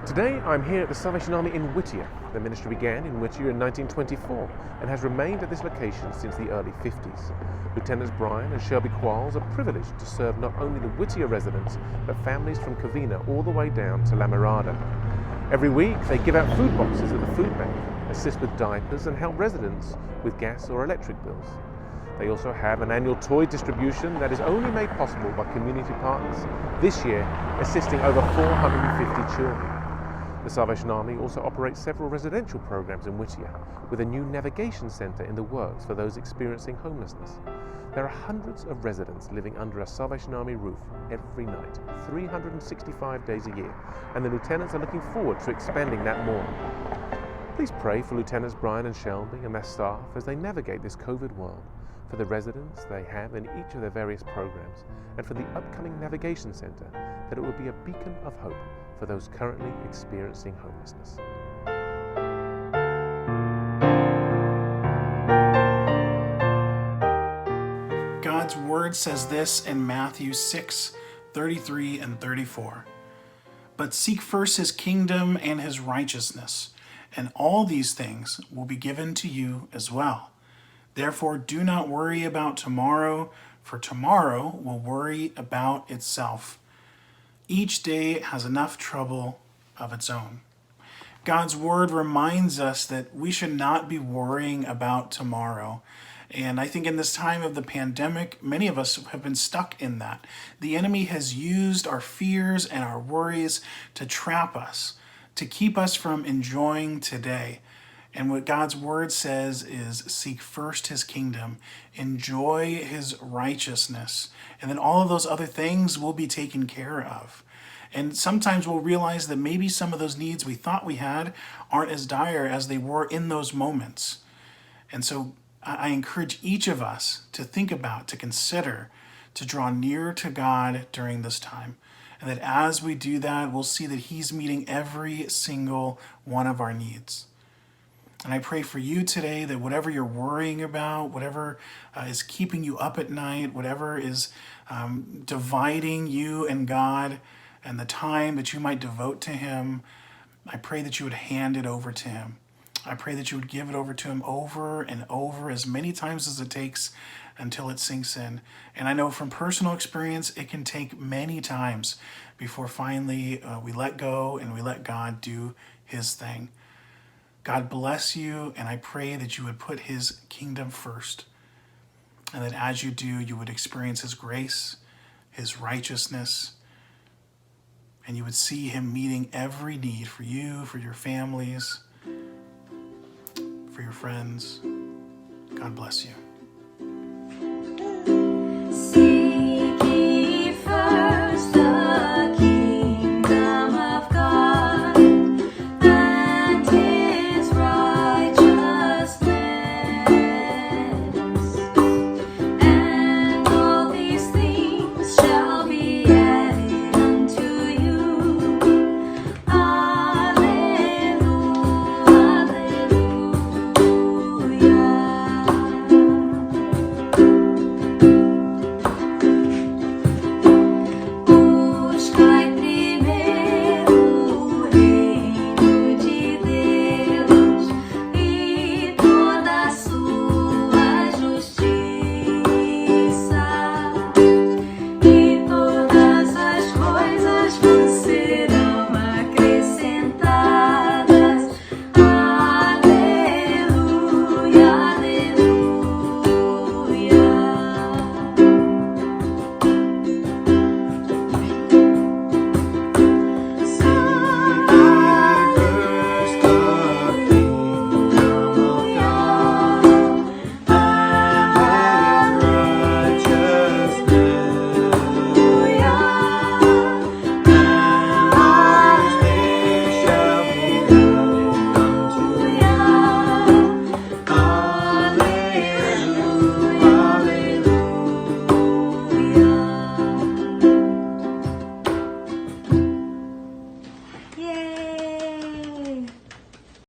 Today I'm here at the Salvation Army in Whittier. The ministry began in Whittier in 1924 and has remained at this location since the early 50s. Lieutenants Brian and Shelby Quarles are privileged to serve not only the Whittier residents, but families from Covina all the way down to La Mirada. Every week they give out food boxes at the food bank, assist with diapers and help residents with gas or electric bills. They also have an annual toy distribution that is only made possible by community partners, this year assisting over 450 children. The Salvation Army also operates several residential programs in Whittier, with a new navigation centre in the works for those experiencing homelessness. There are hundreds of residents living under a Salvation Army roof every night, 365 days a year, and the lieutenants are looking forward to expanding that more. Please pray for Lieutenants Brian and Shelby and their staff as they navigate this COVID world, for the residents they have in each of their various programs, and for the upcoming navigation centre, that it will be a beacon of hope for those currently experiencing homelessness. God's word says this in Matthew 6:33 and 34. But seek first his kingdom and his righteousness, and all these things will be given to you as well. Therefore, do not worry about tomorrow, for tomorrow will worry about itself. Each day has enough trouble of its own. God's word reminds us that we should not be worrying about tomorrow. And I think in this time of the pandemic, many of us have been stuck in that. The enemy has used our fears and our worries to trap us, to keep us from enjoying today. And what God's word says is seek first his kingdom, enjoy his righteousness, and then all of those other things will be taken care of. And sometimes we'll realize that maybe some of those needs we thought we had aren't as dire as they were in those moments. And so I encourage each of us to think about, to consider, to draw near to God during this time. And that as we do that, we'll see that he's meeting every single one of our needs. And I pray for you today that whatever you're worrying about, whatever is keeping you up at night, whatever is dividing you and God and the time that you might devote to him, I pray that you would hand it over to him. I pray that you would give it over to him over and over as many times as it takes until it sinks in. And I know from personal experience, it can take many times before finally we let go and we let God do his thing. God bless you, and I pray that you would put his kingdom first, and that as you do, you would experience his grace, his righteousness, and you would see him meeting every need for you, for your families, for your friends. God bless you.